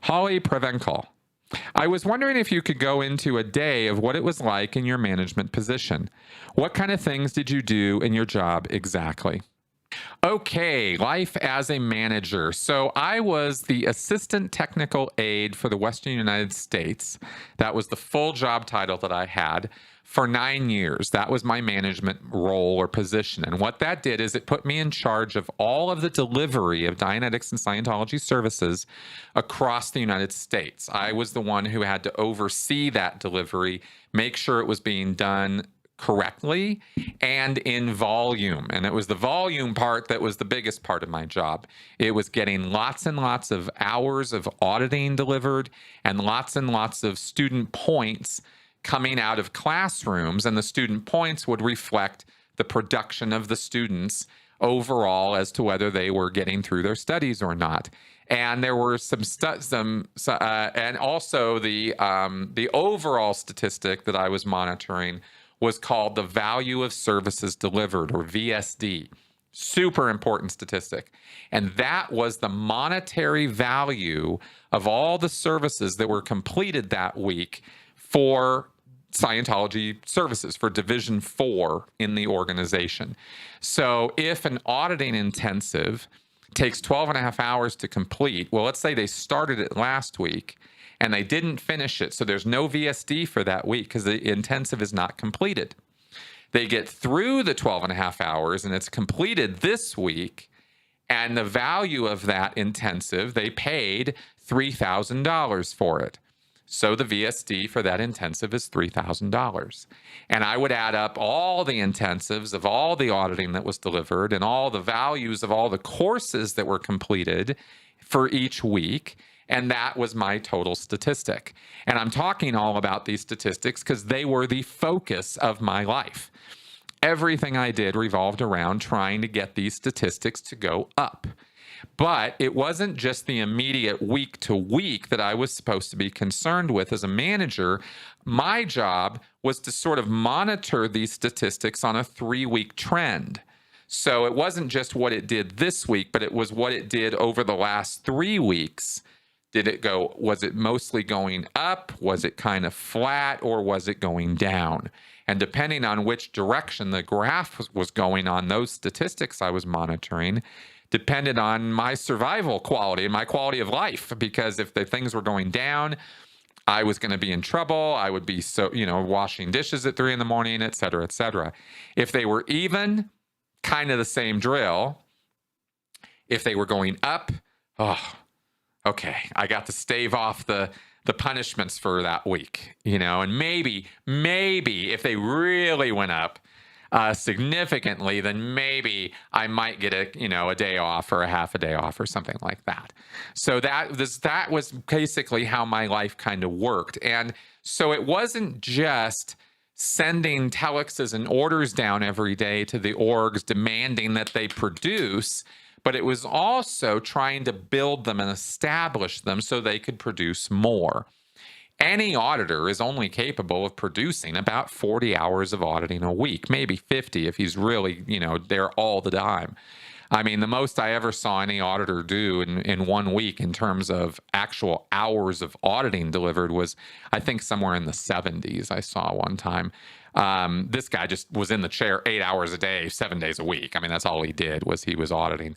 Holly Prevencal. I was wondering if you could go into a day of what it was like in your management position. What kind of things did you do in your job exactly? Okay, life as a manager. So I was the assistant technical aide for the Western United States. That was the full job title that I had for 9 years. That was my management role or position. And what that did is it put me in charge of all of the delivery of Dianetics and Scientology services across the United States. I was the one who had to oversee that delivery, make sure it was being done correctly and in volume. And it was the volume part that was the biggest part of my job. It was getting lots and lots of hours of auditing delivered and lots of student points coming out of classrooms. And the student points would reflect the production of the students overall as to whether they were getting through their studies or not. And there were and also the overall statistic that I was monitoring was called the value of services delivered, or VSD. Super important statistic. And that was the monetary value of all the services that were completed that week for Scientology services, for Division 4 in the organization. So if an auditing intensive takes 12 and a half hours to complete, well, let's say they started it last week and they didn't finish it, so there's no VSD for that week because the intensive is not completed. They get through the 12 and a half hours and it's completed this week, and the value of that intensive, they paid $3,000 for it. So the VSD for that intensive is $3,000. And I would add up all the intensives of all the auditing that was delivered and all the values of all the courses that were completed for each week. And that was my total statistic. And I'm talking all about these statistics because they were the focus of my life. Everything I did revolved around trying to get these statistics to go up. But it wasn't just the immediate week to week that I was supposed to be concerned with as a manager. My job was to sort of monitor these statistics on a 3-week trend. So it wasn't just what it did this week, but it was what it did over the last 3 weeks. Was it mostly going up? Was it kind of flat, or was it going down? And depending on which direction the graph was going on, those statistics I was monitoring depended on my survival quality and my quality of life. Because if the things were going down, I was going to be in trouble. I would be washing dishes at 3 a.m, et cetera, et cetera. If they were even, kind of the same drill. If they were going up, okay, I got to stave off the punishments for that week, and maybe if they really went up significantly, then maybe I might get a day off or a half a day off or something like that. So that was basically how my life kind of worked. And so it wasn't just sending telexes and orders down every day to the orgs demanding that they produce, but it was also trying to build them and establish them so they could produce more. Any auditor is only capable of producing about 40 hours of auditing a week, maybe 50 if he's really, there all the time. I mean, the most I ever saw any auditor do in 1 week in terms of actual hours of auditing delivered was, I think, somewhere in the 70s I saw one time. This guy just was in the chair 8 hours a day, 7 days a week. I mean, that's all he did was he was auditing.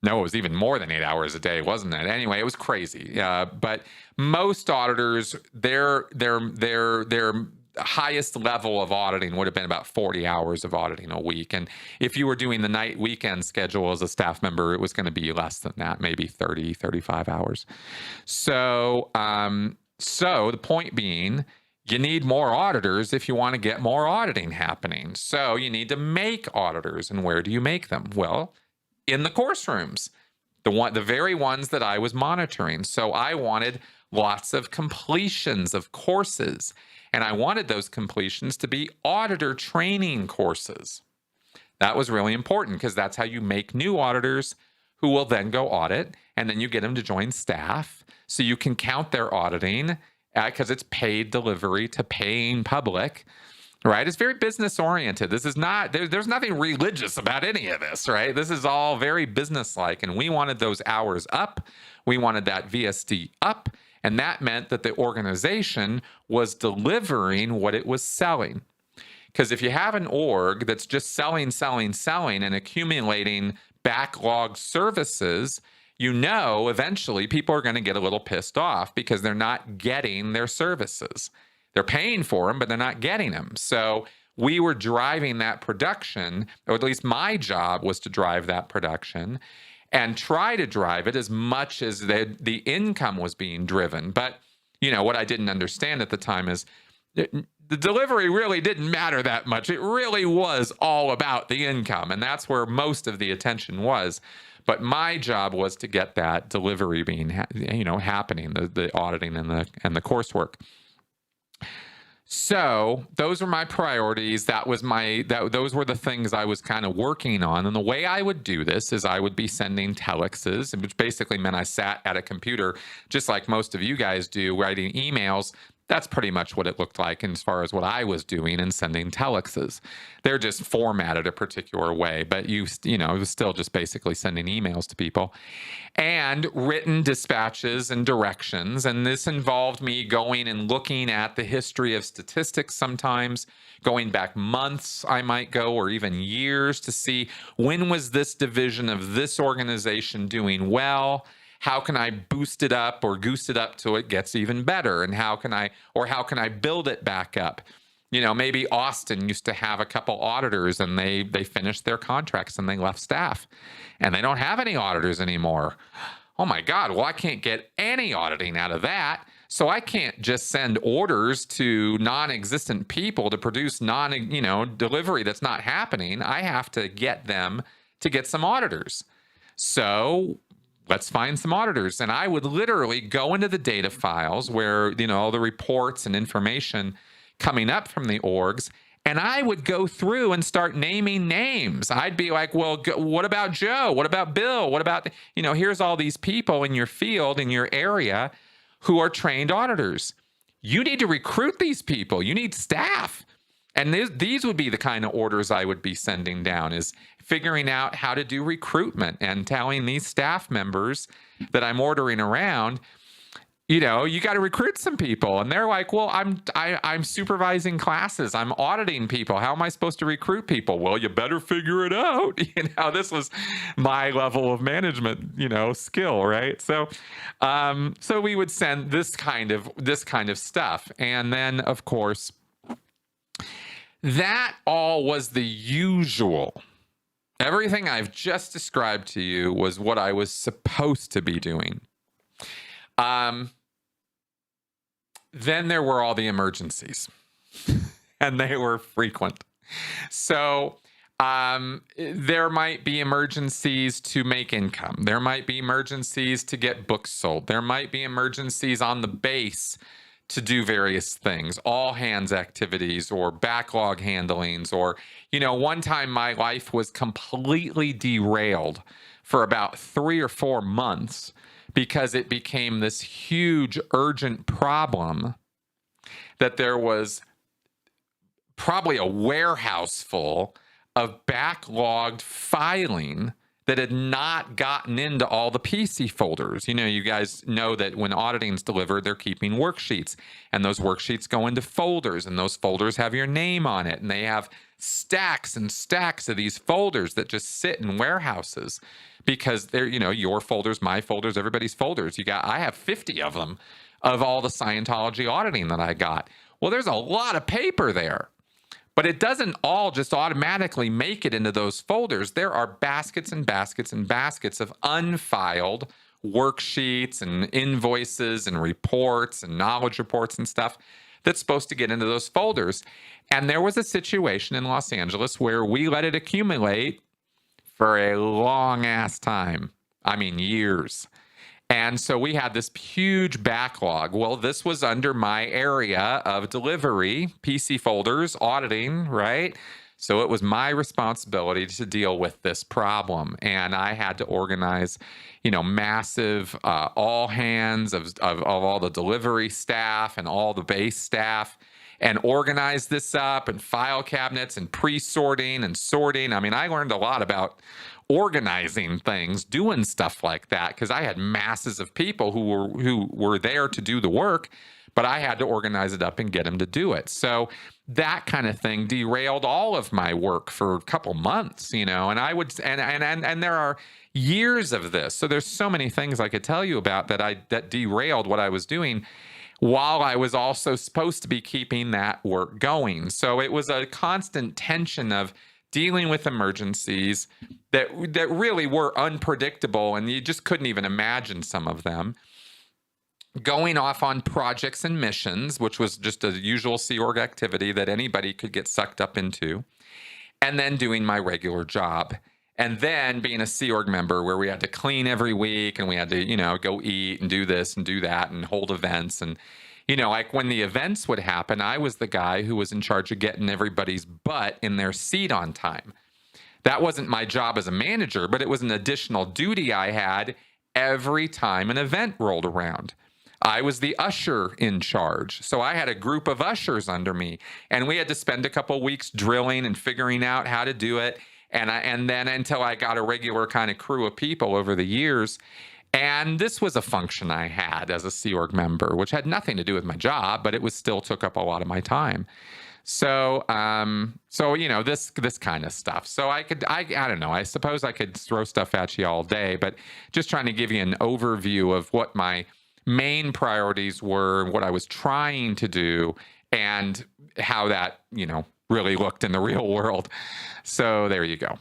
No, it was even more than 8 hours a day, wasn't it? Anyway, it was crazy. But most auditors, their highest level of auditing would have been about 40 hours of auditing a week. And if you were doing the night weekend schedule as a staff member, it was going to be less than that, maybe 30, 35 hours. So the point being, you need more auditors if you want to get more auditing happening. So you need to make auditors. And where do you make them? Well, in the course rooms, the very ones that I was monitoring. So I wanted lots of completions of courses, and I wanted those completions to be auditor training courses. That was really important because that's how you make new auditors who will then go audit, and then you get them to join staff so you can count their auditing because it's paid delivery to paying public. right? It's very business oriented. This is not, there's nothing religious about any of this, right? This is all very business like. And we wanted those hours up. We wanted that VSD up. And that meant that the organization was delivering what it was selling. Because if you have an org that's just selling, and accumulating backlog services, you know eventually people are going to get a little pissed off because they're not getting their services. They're paying for them, but they're not getting them. So we were driving that production, or at least my job was to drive that production and try to drive it as much as the income was being driven. But, you know, what I didn't understand at the time is the delivery really didn't matter that much. It really was all about the income, and that's where most of the attention was. But my job was to get that delivery being, happening, the auditing and the coursework. So those were my priorities. Those were the things I was kind of working on. And the way I would do this is I would be sending telexes, which basically meant I sat at a computer, just like most of you guys do, writing emails. That's pretty much what it looked like as far as what I was doing and sending telexes. They're just formatted a particular way, but it was still just basically sending emails to people. And written dispatches and directions. And this involved me going and looking at the history of statistics sometimes, going back months I might go, or even years, to see when was this division of this organization doing well. How can I boost it up or goose it up till it gets even better? And how can I build it back up? Maybe Austin used to have a couple auditors and they finished their contracts and they left staff and they don't have any auditors anymore. Oh my God, well, I can't get any auditing out of that. So I can't just send orders to non-existent people to produce delivery that's not happening. I have to get them to get some auditors. So let's find some auditors. And I would literally go into the data files where, all the reports and information coming up from the orgs, and I would go through and start naming names. I'd be like, well, what about Joe? What about Bill? What about, here's all these people in your field, in your area, who are trained auditors. You need to recruit these people. You need staff. And these would be the kind of orders I would be sending down, is figuring out how to do recruitment and telling these staff members that I'm ordering around, you got to recruit some people. And they're like, well, I'm supervising classes. I'm auditing people. How am I supposed to recruit people? Well, you better figure it out. This was my level of management, skill, right? So we would send this kind of stuff. And then, of course, that all was the usual. Everything I've just described to you was what I was supposed to be doing. Then there were all the emergencies, and they were frequent. So there might be emergencies to make income. There might be emergencies to get books sold. There might be emergencies on the base to do various things, all hands activities or backlog handlings, or, one time my life was completely derailed for about 3 or 4 months because it became this huge urgent problem that there was probably a warehouse full of backlogged filing that had not gotten into all the PC folders. You guys know that when auditing's delivered, they're keeping worksheets, and those worksheets go into folders, and those folders have your name on it, and they have stacks and stacks of these folders that just sit in warehouses because they're, your folders, my folders, everybody's folders. I have 50 of them of all the Scientology auditing that I got. Well, there's a lot of paper there. But it doesn't all just automatically make it into those folders. There are baskets and baskets and baskets of unfiled worksheets and invoices and reports and knowledge reports and stuff that's supposed to get into those folders. And there was a situation in Los Angeles where we let it accumulate for a long ass time. I mean, years. And so we had this huge backlog. Well, this was under my area of delivery, PC folders, auditing, right? So it was my responsibility to deal with this problem. And I had to organize, massive all hands of all the delivery staff and all the base staff. and organize this up, and file cabinets and pre-sorting and sorting. I mean, I learned a lot about organizing things, doing stuff like that, because I had masses of people who were there to do the work, but I had to organize it up and get them to do it. So that kind of thing derailed all of my work for a couple months, and I would, and there are years of this. So there's so many things I could tell you about that derailed what I was doing, while I was also supposed to be keeping that work going. So it was a constant tension of dealing with emergencies that really were unpredictable, and you just couldn't even imagine some of them. Going off on projects and missions, which was just a usual Sea Org activity that anybody could get sucked up into, and then doing my regular job. And then being a Sea Org member where we had to clean every week, and we had to, go eat and do this and do that and hold events. And, like when the events would happen, I was the guy who was in charge of getting everybody's butt in their seat on time. That wasn't my job as a manager, but it was an additional duty I had every time an event rolled around. I was the usher in charge. So I had a group of ushers under me, and we had to spend a couple of weeks drilling and figuring out how to do it. And then until I got a regular kind of crew of people over the years. And this was a function I had as a Sea Org member, which had nothing to do with my job, but it was still took up a lot of my time. So, this kind of stuff. So I don't know, I suppose I could throw stuff at you all day, but just trying to give you an overview of what my main priorities were, what I was trying to do, and how that, really looked in the real world. So there you go.